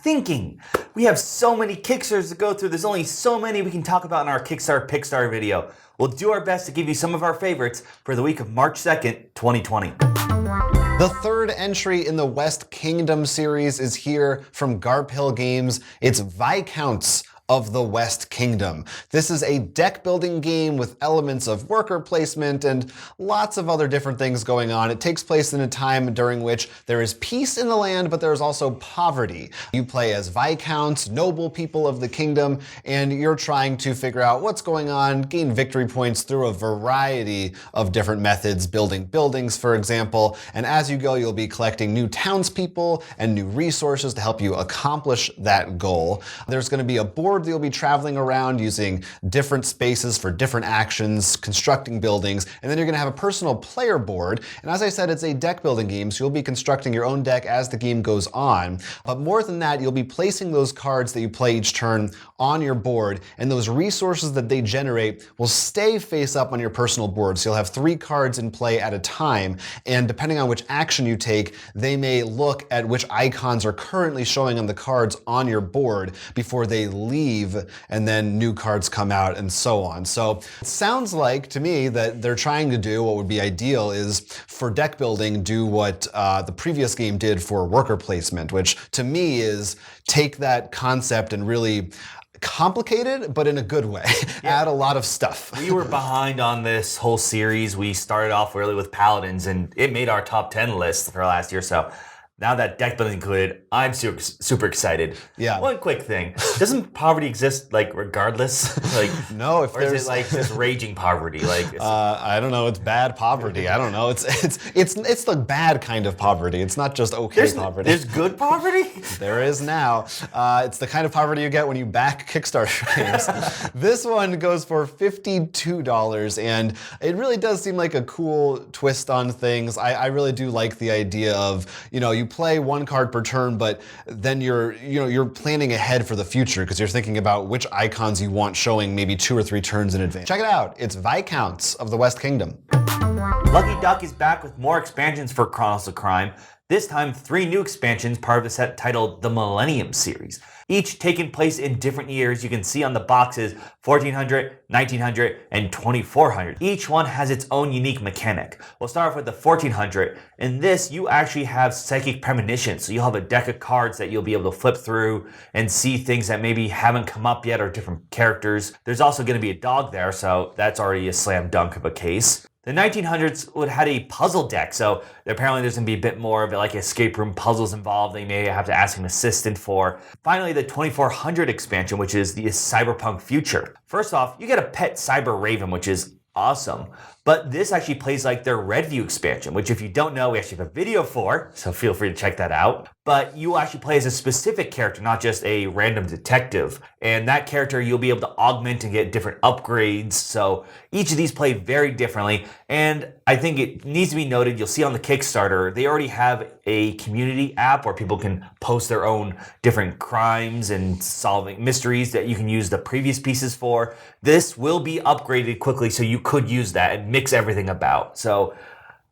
thinking? We have so many Kickstarters to go through. There's only so many we can talk about in our Kickstarter Pickstarter video. We'll do our best to give you some of our favorites for the week of March 2nd, 2020. The third entry in the West Kingdom series is here from Garp Hill Games. It's Viscounts of the West Kingdom. This is a deck building game with elements of worker placement and lots of other different things going on. It takes place in a time during which there is peace in the land, but there's also poverty. You play as Viscounts, noble people of the kingdom, and you're trying to figure out what's going on, gain victory points through a variety of different methods, building buildings, for example. And as you go, you'll be collecting new townspeople and new resources to help you accomplish that goal. There's going to be a board that you'll be traveling around using different spaces for different actions, constructing buildings, and then you're going to have a personal player board. And as I said, it's a deck building game, so you'll be constructing your own deck as the game goes on. But more than that, you'll be placing those cards that you play each turn on your board, and those resources that they generate will stay face up on your personal board. So you'll have 3 cards in play at a time, and depending on which action you take, they may look at which icons are currently showing on the cards on your board before they leave, and then new cards come out and so on. So it sounds like to me that they're trying to do what would be ideal is for deck building, do what the previous game did for worker placement, which to me is take that concept and really complicate it, but in a good way. Yeah. Add a lot of stuff. We were behind on this whole series. We started off really with Paladins, and it made our top 10 list for last year. So now that deck building included, I'm super excited. Yeah. One quick thing: doesn't poverty exist like regardless? Like no, if or there's is it like just raging poverty? Like I don't know. It's bad poverty. I don't know. It's the bad kind of poverty. It's not just poverty. There's good poverty. There is now. It's the kind of poverty you get when you back Kickstarter games. This one goes for $52, and it really does seem like a cool twist on things. I really do like the idea of, you play 1 card per turn, but then you're planning ahead for the future because you're thinking about which icons you want showing maybe 2 or 3 turns in advance. Check it out. It's Viscounts of the West Kingdom. Lucky Duck is back with more expansions for Chronicles of Crime. This time, 3 new expansions, part of the set titled the Millennium series. Each taking place in different years. You can see on the boxes 1400, 1900, and 2400. Each one has its own unique mechanic. We'll start off with the 1400. In this, you actually have psychic premonitions. So you'll have a deck of cards that you'll be able to flip through and see things that maybe haven't come up yet or different characters. There's also going to be a dog there, so that's already a slam dunk of a case. The 1900s would had a puzzle deck, so apparently there's going to be a bit more of it, like escape room puzzles involved. They may have to ask an assistant for. Finally, the 2400 expansion, which is the cyberpunk future. First off, you get a pet cyber raven, which is awesome. But this actually plays like their Redview expansion, which if you don't know, we actually have a video for, so feel free to check that out. But you actually play as a specific character, not just a random detective. And that character you'll be able to augment and get different upgrades. So each of these play very differently. And I think it needs to be noted, you'll see on the Kickstarter, they already have a community app where people can post their own different crimes and solving mysteries that you can use the previous pieces for. This will be upgraded quickly, so you could use that and mix everything about. So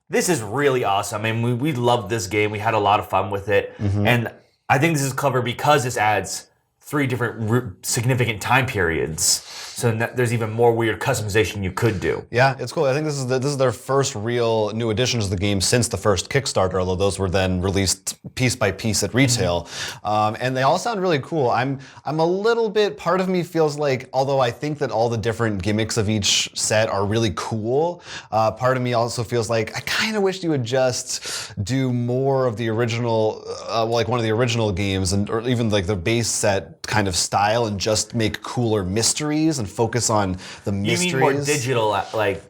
this is really awesome. I mean, we loved this game. We had a lot of fun with it. Mm-hmm. And I think this is clever because this adds 3 different significant time periods. So there's even more weird customization you could do. Yeah, it's cool. I think this is their first real new addition to the game since the first Kickstarter, although those were then released piece by piece at retail. And they all sound really cool. I'm a little bit, part of me feels like, although I think that all the different gimmicks of each set are really cool, part of me also feels like I kind of wish you would just do more of the original, like one of the original games, or even like the base set kind of style, and just make cooler mysteries and focus on the mysteries. You mean more digital, like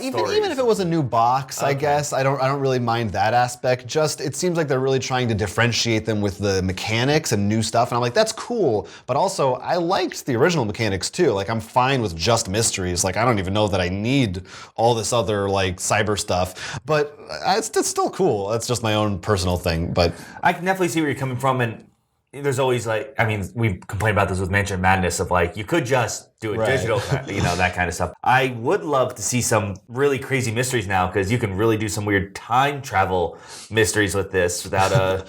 even if it was a new box, okay. I guess I don't really mind that aspect. Just it seems like they're really trying to differentiate them with the mechanics and new stuff, and I'm like, that's cool. But also, I liked the original mechanics too. Like, I'm fine with just mysteries. Like, I don't even know that I need all this other like cyber stuff. But it's still cool. That's just my own personal thing. But I can definitely see where you're coming from, and there's always like, I mean, we complain about this with Mansion Madness of like, you could just do it Right. digital, that kind of stuff. I would love to see some really crazy mysteries now because you can really do some weird time travel mysteries with this without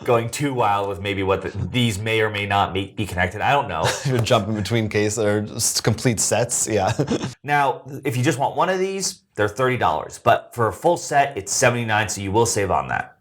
going too wild with maybe what these may or may not be connected. I don't know. You're jumping between cases or just complete sets. Yeah. Now, if you just want one of these, they're $30, but for a full set, it's $79, so you will save on that.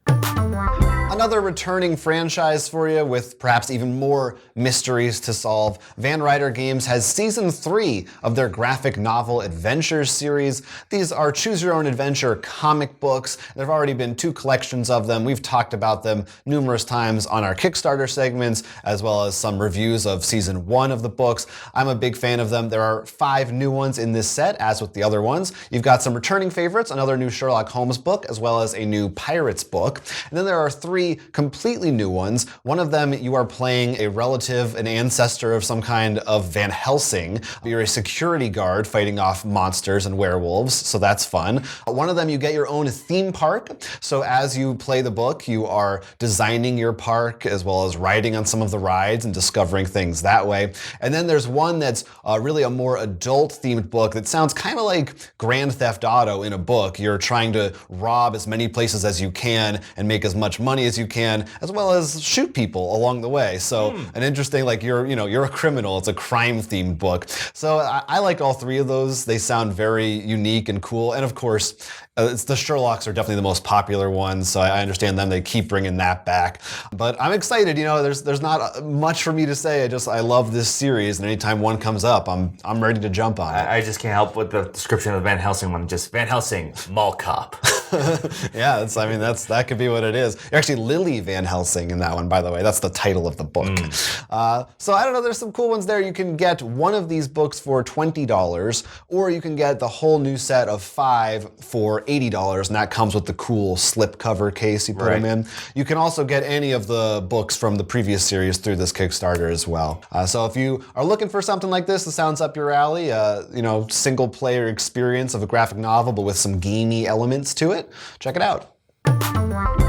Another returning franchise for you with perhaps even more mysteries to solve. Van Ryder Games has season 3 of their graphic novel Adventures series. These are choose your own adventure comic books. There have already been 2 collections of them. We've talked about them numerous times on our Kickstarter segments, as well as some reviews of season 1 of the books. I'm a big fan of them. There are 5 new ones in this set, as with the other ones. You've got some returning favorites, another new Sherlock Holmes book, as well as a new Pirates book. And then there are 3 completely new ones. One of them, you are playing a relative, an ancestor of some kind of Van Helsing. You're a security guard fighting off monsters and werewolves, so that's fun. One of them, you get your own theme park. So as you play the book, you are designing your park as well as riding on some of the rides and discovering things that way. And then there's one that's really a more adult-themed book that sounds kind of like Grand Theft Auto in a book. You're trying to rob as many places as you can and make as much money as you can, as well as shoot people along the way. So an interesting, like you're a criminal. It's a crime-themed book. So I like all 3 of those. They sound very unique and cool. And of course, it's the Sherlocks are definitely the most popular ones. So I understand them. They keep bringing that back. But I'm excited. There's not much for me to say. I love this series, and anytime one comes up, I'm ready to jump on it. I just can't help with the description of the Van Helsing one. Just Van Helsing, mall cop. Yeah, that could be what it is. You're actually Lily Van Helsing in that one, by the way. That's the title of the book. So I don't know, there's some cool ones there. You can get one of these books for $20, or you can get the whole new set of 5 for $80, and that comes with the cool slipcover case you put them in. You can also get any of the books from the previous series through this Kickstarter as well. So if you are looking for something like this that sounds up your alley, single player experience of a graphic novel but with some gamey elements to it, check it out.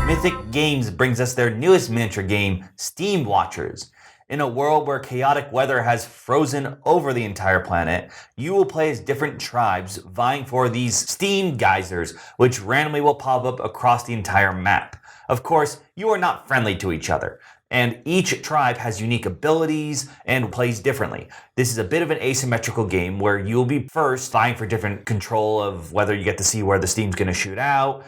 Mythic Games brings us their newest miniature game, Steamwatchers. In a world where chaotic weather has frozen over the entire planet, you will play as different tribes vying for these steam geysers, which randomly will pop up across the entire map. Of course, you are not friendly to each other, and each tribe has unique abilities and plays differently. This is a bit of an asymmetrical game where you'll be first vying for different control of whether you get to see where the steam's going to shoot out,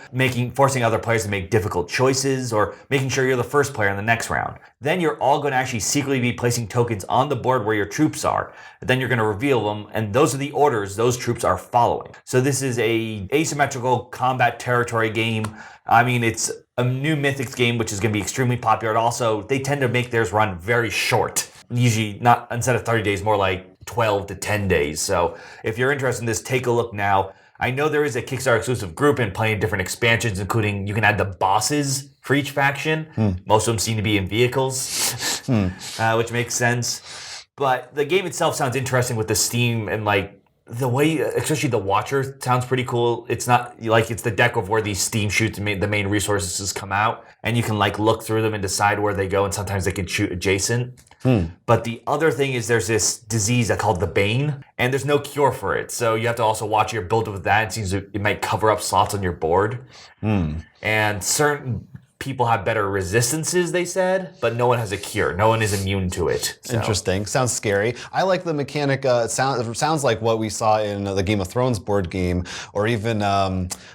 forcing other players to make difficult choices, or making sure you're the first player in the next round. Then you're all going to actually secretly be placing tokens on the board where your troops are. Then you're going to reveal them, and those are the orders those troops are following. So this is a asymmetrical combat territory game. I mean, it's a new Mythics game, which is going to be extremely popular. And also, they tend to make theirs run very short. Usually, not instead of 30 days, more like 12 to 10 days. So if you're interested in this, take a look now. I know there is a Kickstarter exclusive group and plenty of different expansions, including you can add the bosses for each faction. Most of them seem to be in vehicles, which makes sense. But the game itself sounds interesting with the steam and the way, especially the Watcher, sounds pretty cool. It's not like it's the deck of where these steam shoots, the main resources come out, and you can look through them and decide where they go, and sometimes they can shoot adjacent. But the other thing is there's this disease called the Bane, and there's no cure for it. So you have to also watch your build with that. It seems it might cover up slots on your board. And certain people have better resistances, they said, but no one has a cure. No one is immune to it. So. Interesting. Sounds scary. I like the mechanic. It sounds like what we saw in the Game of Thrones board game, or even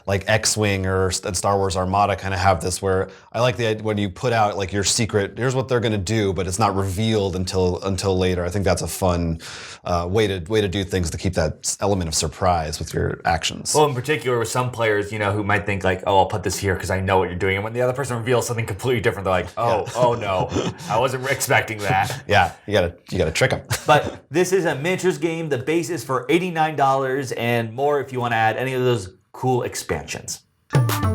like X-Wing or Star Wars Armada kind of have this, where I like the idea when you put out your secret, here's what they're going to do, but it's not revealed until later. I think that's a fun way to do things to keep that element of surprise with your actions. Well, in particular with some players, who might think oh, I'll put this here because I know what you're doing. And when the other person reveals something completely different, they're like, oh no, I wasn't expecting that. Yeah, you gotta trick them. But this is a miniatures game. The base is for $89 and more if you want to add any of those cool expansions.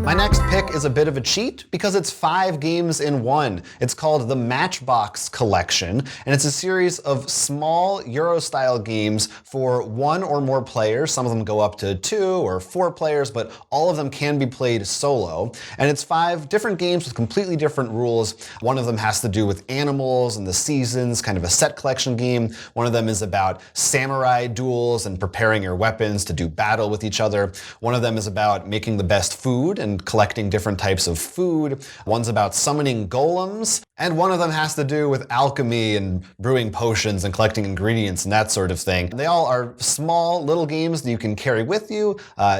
My next pick is a bit of a cheat because it's 5 games in one. It's called the Matchbox Collection, and it's a series of small Euro-style games for 1 or more players. Some of them go up to 2 or 4 players, but all of them can be played solo. And it's 5 different games with completely different rules. One of them has to do with animals and the seasons, kind of a set collection game. One of them is about samurai duels and preparing your weapons to do battle with each other. One of them is about making the best food and collecting different types of food. One's about summoning golems. And one of them has to do with alchemy and brewing potions and collecting ingredients and that sort of thing. They all are small little games that you can carry with you,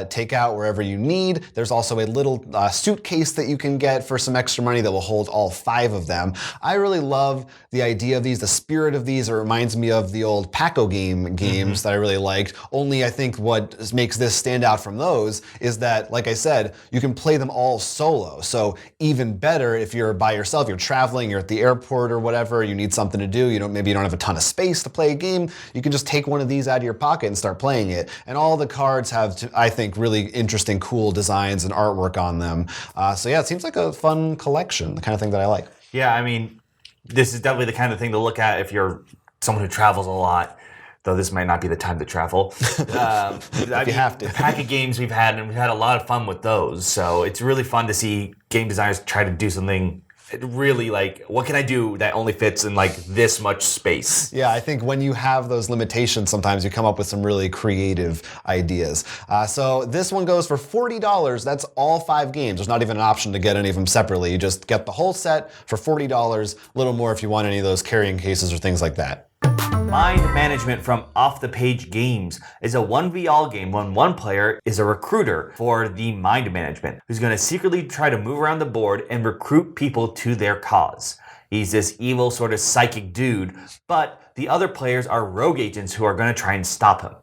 take out wherever you need. There's also a little suitcase that you can get for some extra money that will hold all 5 of them. I really love the idea of these, the spirit of these. It reminds me of the old Paco games that I really liked. Only I think what makes this stand out from those is that, like I said, you can play them all solo. So even better if you're by yourself, you're traveling, you're at the airport or whatever, you need something to do, maybe you don't have a ton of space to play a game, you can just take one of these out of your pocket and start playing it. And all the cards have, I think, really interesting, cool designs and artwork on them. So yeah, it seems like a fun collection, the kind of thing that I like. Yeah, I mean, this is definitely the kind of thing to look at if you're someone who travels a lot. Though this might not be the time to travel. You have to. The pack of games we've had, and we've had a lot of fun with those. So it's really fun to see game designers try to do something really like, what can I do that only fits in like this much space? Yeah, I think when you have those limitations, sometimes you come up with some really creative ideas. So this one goes for $40. That's all 5 games. There's not even an option to get any of them separately. You just get the whole set for $40, a little more if you want any of those carrying cases or things like that. Mind Management from Off the Page Games is a 1v all game when one player is a recruiter for the Mind Management, who's going to secretly try to move around the board and recruit people to their cause. He's this evil sort of psychic dude, but the other players are rogue agents who are going to try and stop him.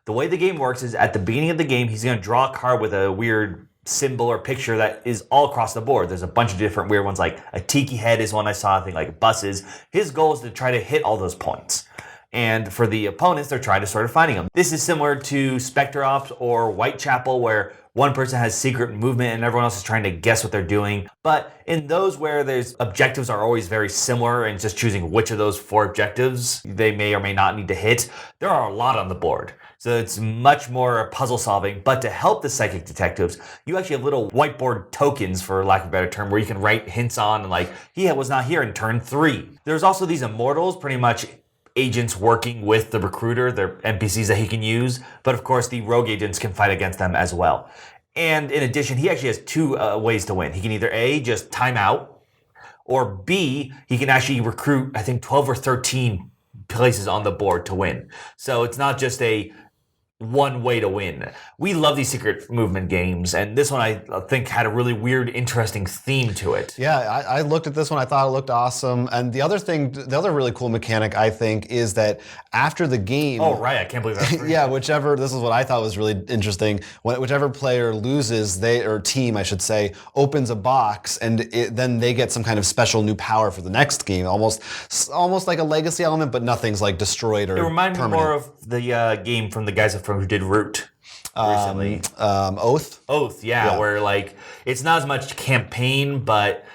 The way the game works is at the beginning of the game, he's going to draw a card with a weird symbol or picture that is all across the board. There's a bunch of different weird ones, like a tiki head is one I saw, I think like buses. His goal is to try to hit all those points. And for the opponents, they're trying to sort of finding them. This is similar to Spectre Ops or Whitechapel, where one person has secret movement and everyone else is trying to guess what they're doing. But in those where there's objectives are always very similar and just choosing which of those 4 objectives they may or may not need to hit, there are a lot on the board. So it's much more puzzle solving. But to help the psychic detectives, you actually have little whiteboard tokens, for lack of a better term, where you can write hints on, like, he was not here in turn 3. There's also these immortals, pretty much agents working with the recruiter, they're NPCs that he can use, but of course the rogue agents can fight against them as well. And in addition, he actually has 2 ways to win. He can either A, just time out, or B, he can actually recruit, I think, 12 or 13 places on the board to win. So it's not just a one way to win. We love these secret movement games, and this one I think had a really weird, interesting theme to it. Yeah, I looked at this one, I thought it looked awesome. And the other really cool mechanic, I think, is that after the game... Oh, right, I can't believe that. Yeah, this is what I thought was really interesting. Whichever player loses, or team, I should say, opens a box, and then they get some kind of special new power for the next game. Almost like a legacy element, but nothing's like destroyed or It reminded me permanent. more of the game from the guys who did Root recently. Oath, yeah, where like it's not as much campaign, but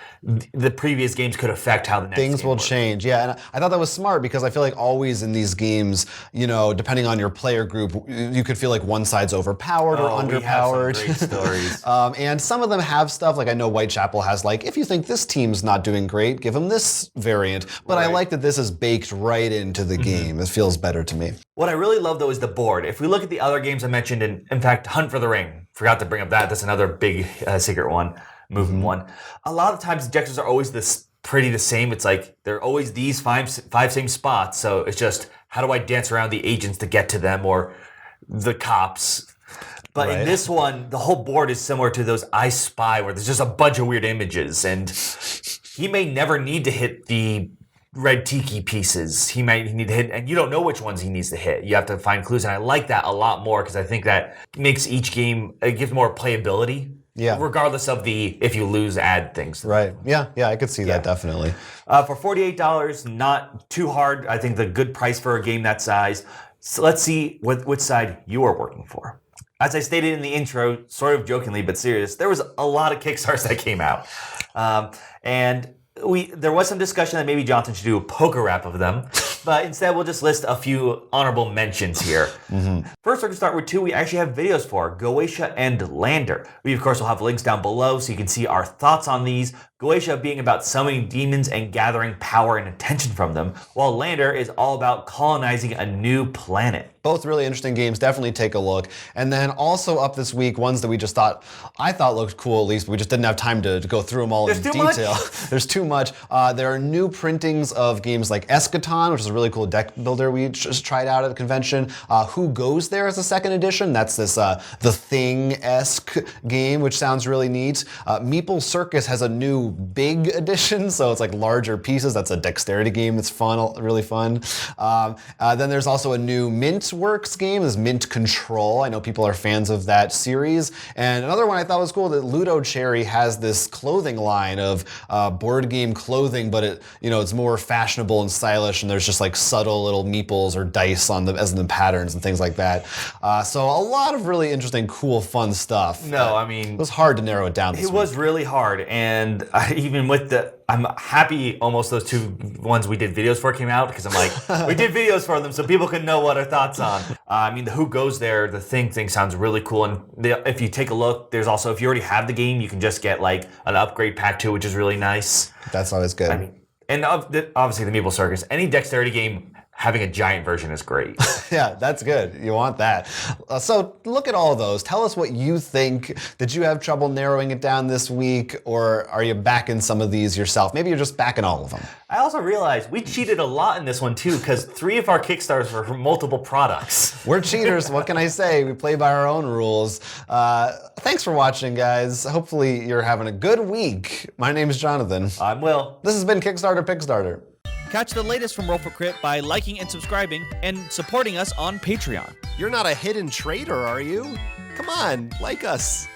the previous games could affect how the next things game will works. change. Yeah, and I thought that was smart because I feel like always in these games, depending on your player group, you could feel like one side's overpowered or underpowered. We have some great stories. And some of them have stuff like I know Whitechapel has like, if you think this team's not doing great, give them this variant. But I like that this is baked right into the game. It feels better to me. What I really love though is the board. If we look at the other games I mentioned, in fact, Hunt for the Ring, forgot to bring up that. That's another big secret one. Movement one. A lot of times objectives are always pretty the same. It's like they're always these five same spots. So it's just how do I dance around the agents to get to them or the cops. But in this one, the whole board is similar to those I Spy, where there's just a bunch of weird images, and he may never need to hit the red tiki pieces. He might need to hit, and you don't know which ones he needs to hit. You have to find clues, and I like that a lot more because I think that makes each game, it gives more playability. Yeah. Regardless of the if you lose, add things. Right. Yeah, I could see that definitely. For $48, not too hard. I think the good price for a game that size. So let's see which side you are working for. As I stated in the intro, sort of jokingly but serious, there was a lot of Kickstarters that came out. And there was some discussion that maybe Jonathan should do a poker wrap of them, but instead we'll just list a few honorable mentions here. First, we're going to start with two we actually have videos for, Goetia and Lander. We, of course, will have links down below so you can see our thoughts on these. Goetia being about summoning demons and gathering power and attention from them, while Lander is all about colonizing a new planet. Both really interesting games. Definitely take a look. And then also up this week, ones that I thought looked cool at least, but we just didn't have time to go through them all in detail. There's too much. There are new printings of games like Eschaton, which is a really cool deck builder we just tried out at the convention. Who Goes There is a second edition. That's this The Thing-esque game, which sounds really neat. Meeple Circus has a new big edition, so it's like larger pieces. That's a dexterity game that's fun, really fun. Then there's also a new Mint Works game, is Mint Control. I know people are fans of that series. And another one I thought was cool, that Ludo Cherry has this clothing line of board game clothing, but it's more fashionable and stylish, and there's just like subtle little meeples or dice as in the patterns and things like that. So a lot of really interesting, cool, fun stuff. No, I mean, it was hard to narrow it down this week. It was really hard, and even with I'm happy almost those two ones we did videos for came out, because I'm like, we did videos for them so people can know what our thoughts on. I mean, the Who Goes There, the thing sounds really cool. And if you take a look, there's also, if you already have the game, you can just get like an upgrade pack too, which is really nice. That's always good. I mean, and obviously the Meeple Circus, any dexterity game having a giant version is great. Yeah, that's good. You want that. So look at all those. Tell us what you think. Did you have trouble narrowing it down this week, or are you backing some of these yourself? Maybe you're just backing all of them. I also realized we cheated a lot in this one too, because 3 of our Kickstarters were for multiple products. We're cheaters. What can I say? We play by our own rules. Thanks for watching, guys. Hopefully you're having a good week. My name is Jonathan. I'm Will. This has been Kickstarter Pickstarter. Catch the latest from Roll for Crit by liking and subscribing and supporting us on Patreon. You're not a hidden traitor, are you? Come on, like us.